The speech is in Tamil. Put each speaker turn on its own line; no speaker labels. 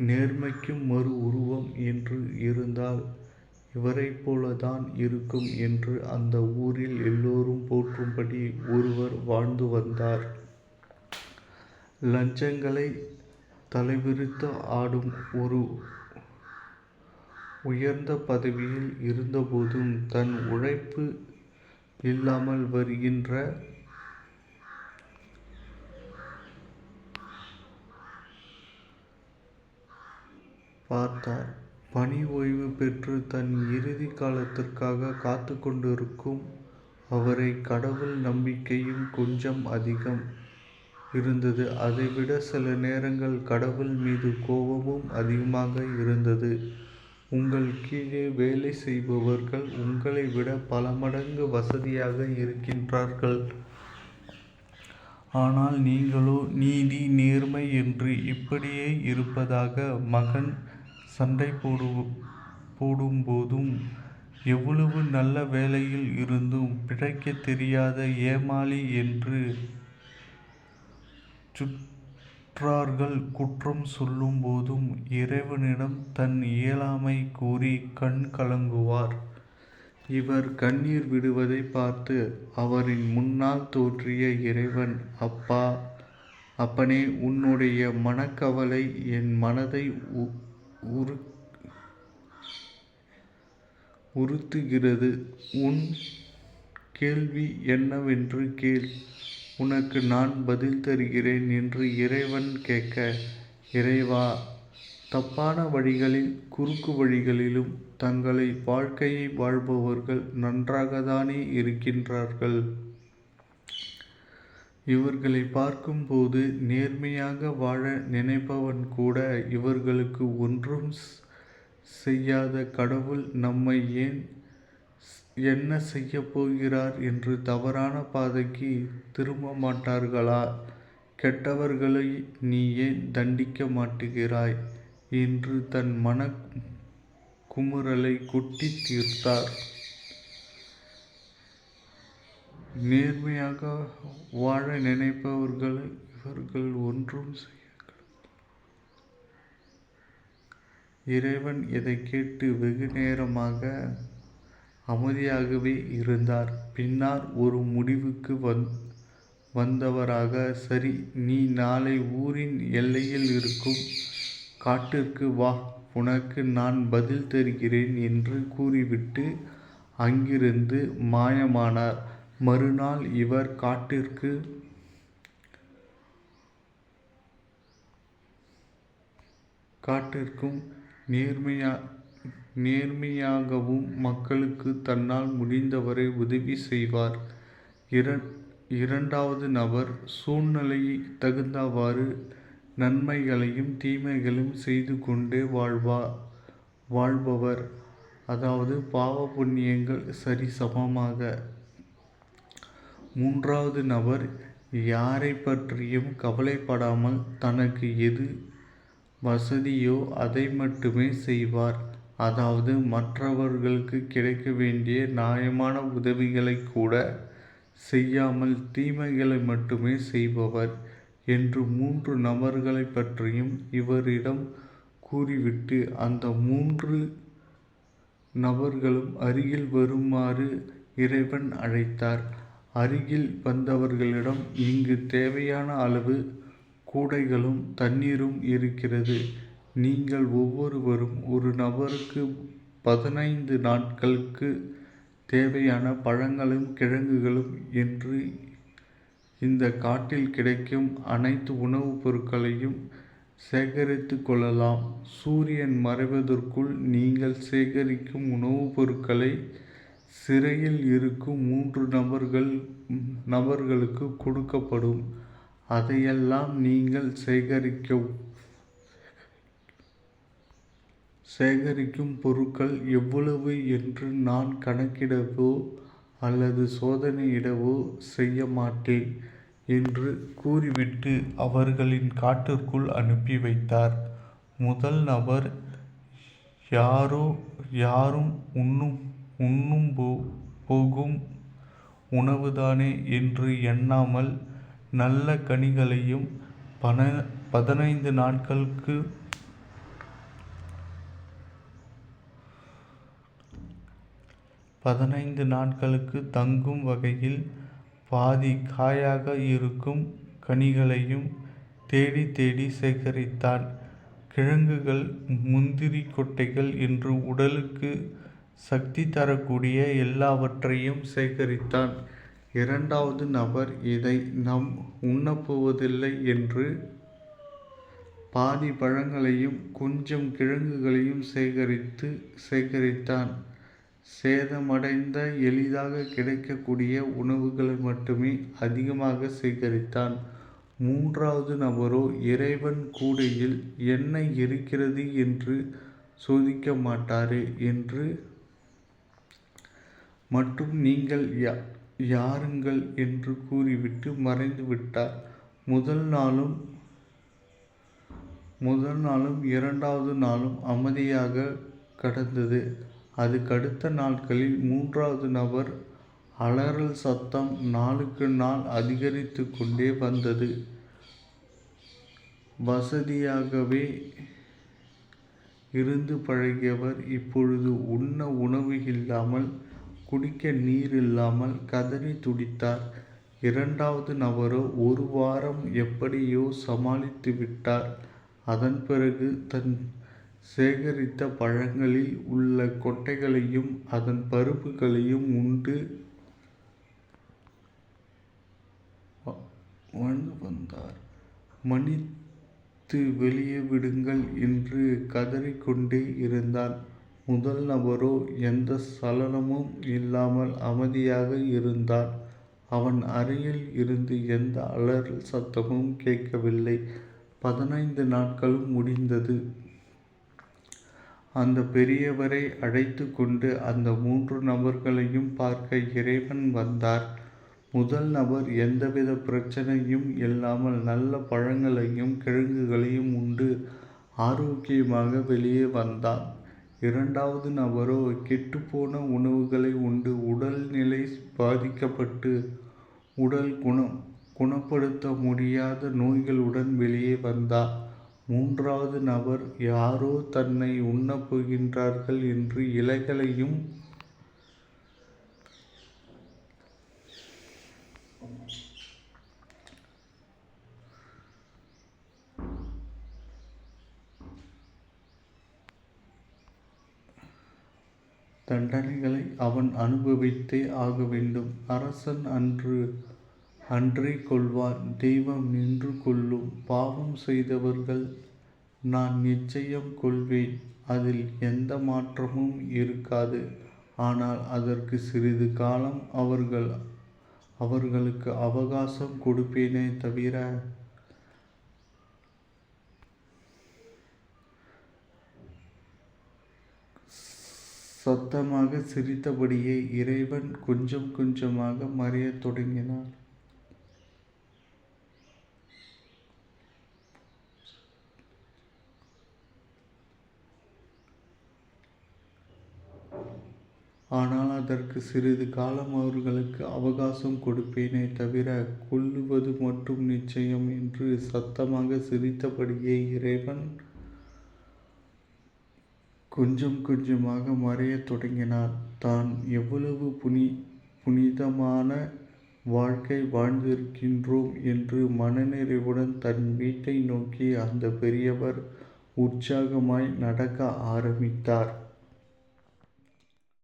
நேர்மைக்கும் மறு உருவம் என்று இருந்தால் இவரைப் போலத்தான் இருக்கும் என்று அந்த ஊரில் எல்லோரும் போற்றும்படி ஒருவர் வாழ்ந்து வந்தார். லஞ்சங்களை தலைவிரித்து ஆடும் ஒரு உயர்ந்த பதவியில் இருந்தபோதும் தன் உழைப்பு இல்லாமல் வருகின்ற பார்த்தார். பணி ஓய்வு பெற்று தன் இறுதி காலத்திற்காக காத்து கொண்டிருக்கும் அவரை கடவுள் நம்பிக்கையும் கொஞ்சம் அதிகம் இருந்தது. அதைவிட சில நேரங்கள் கடவுள் மீது கோபமும் அதிகமாக இருந்தது. உங்கள் கீழே வேலை செய்பவர்கள் உங்களை விட பல மடங்கு வசதியாக இருக்கின்றார்கள். ஆனால் நீங்களோ நீதி நேர்மை என்று இப்படியே இருப்பதாக மகன் சண்டை போடும்போதும் எவ்வளவு நல்ல வேலையில் இருந்தும் பிழைக்க தெரியாத ஏமாளி என்று சுற்றார்கள் குற்றம் சொல்லும் போதும் இறைவனிடம் தன் இயலாமை கூறி கண் கலங்குவார். இவர் கண்ணீர் விடுவதை பார்த்து அவரின் முன்னால் தோன்றிய இறைவன், அப்பனே, உன்னுடைய மனக்கவலை என் மனதை உறுத்துகிறது. உன் கேள்வி என்னவென்று கேள், உனக்கு நான் பதில் தருகிறேன் என்று இறைவன் கேட்க, இறைவா, தப்பான வழிகளில் குறுக்கு வழிகளிலும் தங்களை வாழ்க்கையை வாழ்பவர்கள் நன்றாகத்தானே இருக்கின்றார்கள். இவர்களை பார்க்கும்போது நேர்மையாக வாழ நினைப்பவன் கூட இவர்களுக்கு ஒன்றும் செய்யாத கடவுள் நம்மை என்ன செய்ய போகிறார் என்று தவறான பாதைக்கு திரும்ப மாட்டார்களா? கெட்டவர்களை நீ ஏன் தண்டிக்க மாட்டுகிறாய் என்று தன் மன குமுறலை கொட்டி தீர்த்தார். நேர்மையாக வாழ நினைப்பவர்களை இவர்கள் ஒன்றும் செய்ய. இறைவன் இதை கேட்டு வெகு நேரமாக அமைதியாகவே இருந்தார். பின்னர் ஒரு முடிவுக்கு வந்தவராக, சரி, நீ நாளை ஊரின் எல்லையில் இருக்கும் காட்டிற்கு வா, உனக்கு நான் பதில் தருகிறேன் என்று கூறிவிட்டு அங்கிருந்து மாயமானார். மறுநாள் இவர் காட்டிற்கும் நேர்மையாகவும் மக்களுக்கு தன்னால் முடிந்தவரை உதவி செய்வார். இரண்டாவது நபர் சூழ்நிலையை தகுந்தவாறு நன்மைகளையும் தீமைகளையும் செய்து கொண்டே வாழ்பவர், அதாவது பாவ புண்ணியங்கள் சரிசமமாக. மூன்றாவது நபர் யாரை பற்றியும் கவலைப்படாமல் தனக்கு எது வசதியோ அதை மட்டுமே செய்வார், அதாவது மற்றவர்களுக்கு கிடைக்க வேண்டிய நியாயமான உதவிகளை கூட செய்யாமல் தீமைகளை மட்டுமே செய்பவர் என்று மூன்று நபர்களை பற்றியும் இவரிடம் கூறிவிட்டு அந்த மூன்று நபர்களும் அருகில் வருமாறு இறைவன் அழைத்தார். அருகில் வந்தவர்களிடம், இங்கு தேவையான அளவு கூடைகளும் தண்ணீரும் இருக்கிறது. நீங்கள் ஒவ்வொருவரும் ஒரு நபருக்கு 15 நாட்களுக்கு தேவையான பழங்களும் கிழங்குகளும் என்று இந்த காட்டில் கிடைக்கும் அனைத்து உணவுப் பொருட்களையும் சேகரித்து கொள்ளலாம். சூரியன் மறைவதற்குள் நீங்கள் சேகரிக்கும் உணவுப் பொருட்களை சிறையில் இருக்கும் 3 நபர்களுக்கு கொடுக்கப்படும். அதையெல்லாம் நீங்கள் சேகரிக்கும் பொருட்கள் எவ்வளவு என்று நான் கணக்கிடவோ அல்லது சோதனையிடவோ செய்ய மாட்டேன் என்று கூறிவிட்டு அவர்களின் காட்டிற்குள் அனுப்பி வைத்தார். முதல் நபர் யாரும் உண்ணும் போகும் உணவுதானே என்று எண்ணாமல் நல்ல கனிகளையும் 15 நாட்களுக்கு 15 நாட்களுக்கு தங்கும் வகையில் பாதி காயாக இருக்கும் கனிகளையும் தேடி தேடி சேகரித்தான். கிழங்குகள், முந்திரி கொட்டைகள் என்று உடலுக்கு சக்தி தரக்கூடிய எல்லாவற்றையும் சேகரித்தான். 2வது நபர் இதை நாம் உண்ணப்போவதில்லை என்று பாதி பழங்களையும் கொஞ்சம் கிழங்குகளையும் சேகரித்தான். சேதமடைந்த எளிதாக கிடைக்கக்கூடிய உணவுகளை மட்டுமே அதிகமாக சேகரித்தான். 3வது நபரோ இறைவன் கூடையில் என்ன இருக்கிறது என்று சோதிக்க மாட்டாரே என்று மட்டும் நீங்கள் யாருங்கள் என்று கூறிவிட்டு மறைந்து விட்டார். முதல் நாளும் 2வது நாளும் அமைதியாக கடந்தது. அதுக்கடுத்த நாட்களில் 3வது நபர் அலறல் சத்தம் நாளுக்கு நாள் அதிகரித்து கொண்டே வந்தது. வசதியாகவே இருந்து பழகியவர் இப்பொழுது உண்ண உணவு இல்லாமல், குடிக்க நீர் இல்லாமல் கதறி துடித்தார். 2வது நபரோ 1 வாரம் எப்படியோ சமாளித்து விட்டார். அதன் பிறகு தன் சேகரித்த பழங்களில் உள்ள கொட்டைகளையும் அதன் பருப்புகளையும் உண்டு வந்தார். மன்னித்து வெளியே விடுங்கள் என்று கதறிக்கொண்டே இருந்தான். முதல் நபரோ எந்த சலனமும் இல்லாமல் அமைதியாக இருந்தான். அவன் அறையில் இருந்து எந்த அலறல் சத்தமும் கேட்கவில்லை. 15 நாட்களும் முடிந்தது. அந்த பெரியவரை அழைத்து கொண்டு அந்த 3 நபர்களையும் பார்க்க இறைவன் வந்தார். முதல் நபர் எந்தவித பிரச்சனையும் இல்லாமல் நல்ல பழங்களையும் கிழங்குகளையும் உண்டு ஆரோக்கியமாக வெளியே வந்தான். 2வது நபரோ கெட்டுப்போன உணவுகளை உண்டு உடல்நிலை பாதிக்கப்பட்டு உடல் குணப்படுத்த முடியாத நோய்களுடன் வெளியே வந்தார். 3வது நபர் யாரோ தன்னை உண்ணப் போகின்றார்கள் என்று இலைகளையும் தண்டனைகளை அவன் அனுபவித்தே ஆக வேண்டும். அரசன் அன்றே கொல்வான், தெய்வம் நின்று கொல்லும். பாவம் செய்தவர்கள் நான் நிச்சயம் கொல்வேன். அதில் எந்த மாற்றமும் இருக்காது. ஆனால் அதற்கு சிறிது காலம் அவர்களுக்கு அவகாசம் கொடுப்பேனே தவிர சத்தமாக சிரித்தபடியே இறைவன் கொஞ்சம் கொஞ்சமாக மறையத் தொடங்கினார். ஆனால் அதற்கு சிறிது காலம் அவர்களுக்கு அவகாசம் கொடுப்பேனே தவிர கொல்லுவது மட்டும் நிச்சயம் என்று சத்தமாக சிரித்தபடியே இறைவன் கொஞ்சம் கொஞ்சமாக மறையத் தொடங்கினார். தான் எவ்வளவு புனிதமான வாழ்க்கை வாழ்ந்திருக்கின்றோம் என்று மனநிறைவுடன் தன் வீட்டை நோக்கி அந்த பெரியவர் உற்சாகமாய் நடக்க ஆரம்பித்தார்.